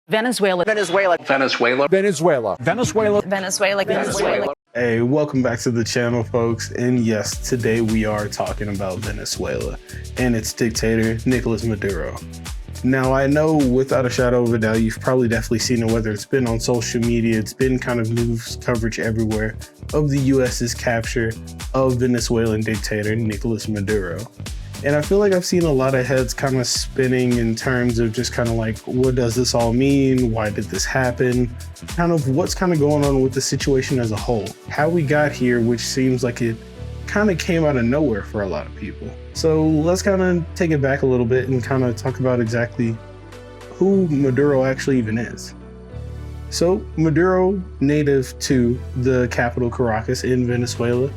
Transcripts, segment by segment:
Venezuela. Venezuela. Venezuela. Venezuela. Venezuela. Venezuela. Venezuela. Hey, welcome back to the channel, folks. And yes, today we are talking about Venezuela and its dictator, Nicolás Maduro. Now, I know without a shadow of a doubt, you've probably definitely seen it, whether it's been on social media, it's been kind of news coverage everywhere of the US's capture of Venezuelan dictator, Nicolás Maduro. And I feel like I've seen a lot of heads kind of spinning in terms of just kind of like, what does this all mean? Why did this happen? Kind of what's kind of going on with the situation as a whole. How we got here, which seems like it kind of came out of nowhere for a lot of people. So let's kind of take it back a little bit and kind of talk about exactly who Maduro actually even is. So Maduro, native to the capital Caracas in Venezuela,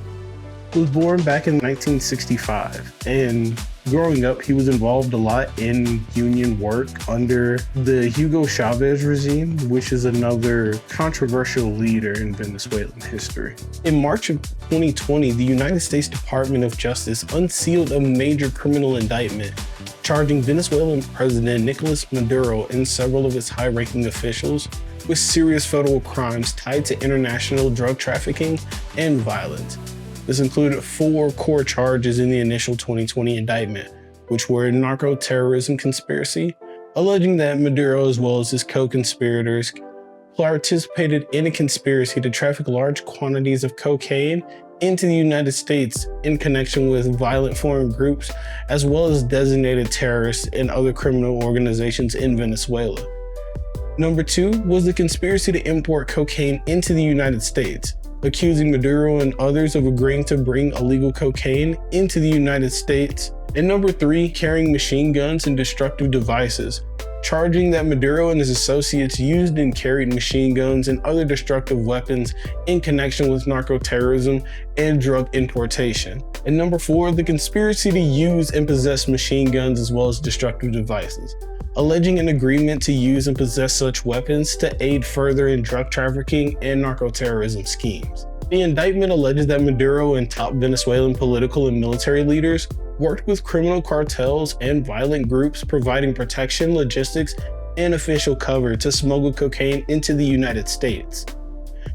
was born back in 1965, and growing up he was involved a lot in union work under the Hugo Chavez regime, which is another controversial leader in Venezuelan history. In March of 2020, the United States Department of Justice unsealed a major criminal indictment charging Venezuelan President Nicolás Maduro and several of its high-ranking officials with serious federal crimes tied to international drug trafficking and violence. This included 4 core charges in the initial 2020 indictment, which were Narco terrorism conspiracy, alleging that Maduro as well as his co-conspirators participated in a conspiracy to traffic large quantities of cocaine into the United States in connection with violent foreign groups, as well as designated terrorists and other criminal organizations in Venezuela. Number 2 was the conspiracy to import cocaine into the United States, accusing Maduro and others of agreeing to bring illegal cocaine into the United States. And number 3, carrying machine guns and destructive devices, charging that Maduro and his associates used and carried machine guns and other destructive weapons in connection with narco terrorism and drug importation. And number 4, the conspiracy to use and possess machine guns as well as destructive devices, alleging an agreement to use and possess such weapons to aid further in drug trafficking and narco-terrorism schemes. The indictment alleges that Maduro and top Venezuelan political and military leaders worked with criminal cartels and violent groups, providing protection, logistics, and official cover to smuggle cocaine into the United States.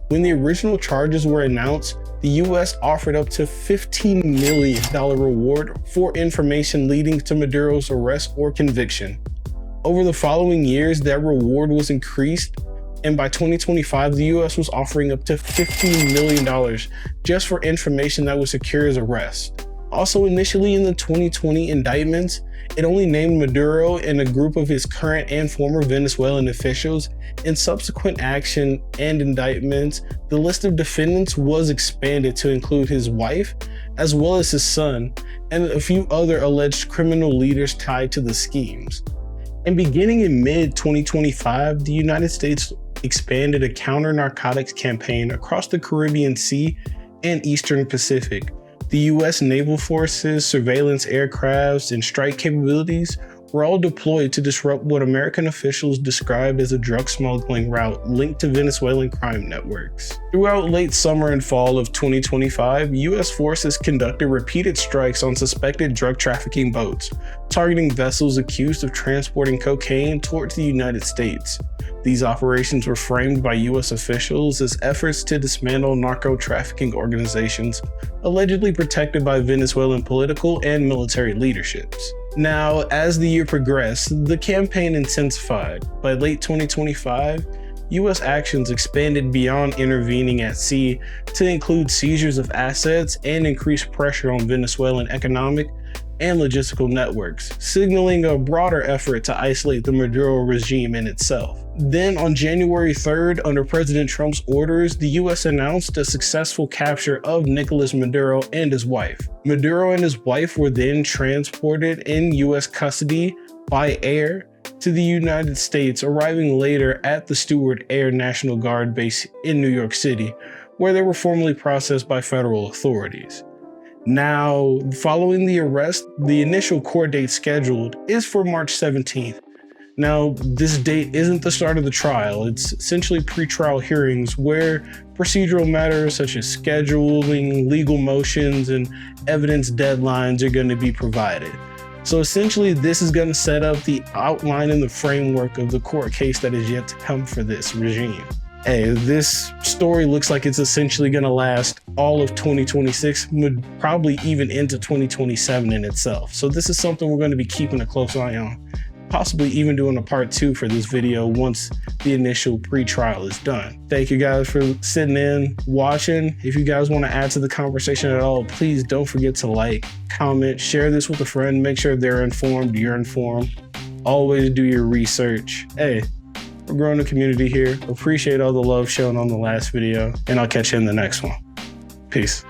When the original charges were announced, the US offered up to $15 million reward for information leading to Maduro's arrest or conviction. Over the following years, that reward was increased, and by 2025, the US was offering up to $15 million just for information that would secure his arrest. Also, initially in the 2020 indictments, it only named Maduro and a group of his current and former Venezuelan officials. In subsequent action and indictments, the list of defendants was expanded to include his wife, as well as his son, and a few other alleged criminal leaders tied to the schemes. And beginning in mid-2025, the United States expanded a counter-narcotics campaign across the Caribbean Sea and Eastern Pacific. The US Naval Forces, surveillance aircrafts, and strike capabilities were all deployed to disrupt what American officials described as a drug smuggling route linked to Venezuelan crime networks. Throughout late summer and fall of 2025, US forces conducted repeated strikes on suspected drug trafficking boats, targeting vessels accused of transporting cocaine towards the United States. These operations were framed by US officials as efforts to dismantle narco trafficking organizations allegedly protected by Venezuelan political and military leaderships. Now, as the year progressed, the campaign intensified. By late 2025, US actions expanded beyond intervening at sea to include seizures of assets and increased pressure on Venezuelan economic and logistical networks, signaling a broader effort to isolate the Maduro regime in itself. Then on January 3rd, under President Trump's orders, the US announced a successful capture of Nicolás Maduro and his wife. Maduro and his wife were then transported in US custody by air to the United States, arriving later at the Stewart Air National Guard base in New York City, where they were formally processed by federal authorities. Now, following the arrest, the initial court date scheduled is for March 17th. Now, this date isn't the start of the trial. It's essentially pretrial hearings where procedural matters such as scheduling, legal motions, and evidence deadlines are going to be provided. So essentially, this is going to set up the outline and the framework of the court case that is yet to come for this regime. Hey, this story looks like it's essentially going to last all of 2026, probably even into 2027 in itself. So this is something we're going to be keeping a close eye on, possibly even doing a part 2 for this video once the initial pre-trial is done. Thank you guys for sitting in, watching. If you guys want to add to the conversation at all, please don't forget to like, comment, share this with a friend, make sure they're informed, you're informed. Always do your research. Hey, we're growing a community here. Appreciate all the love shown on the last video, and I'll catch you in the next one. Peace.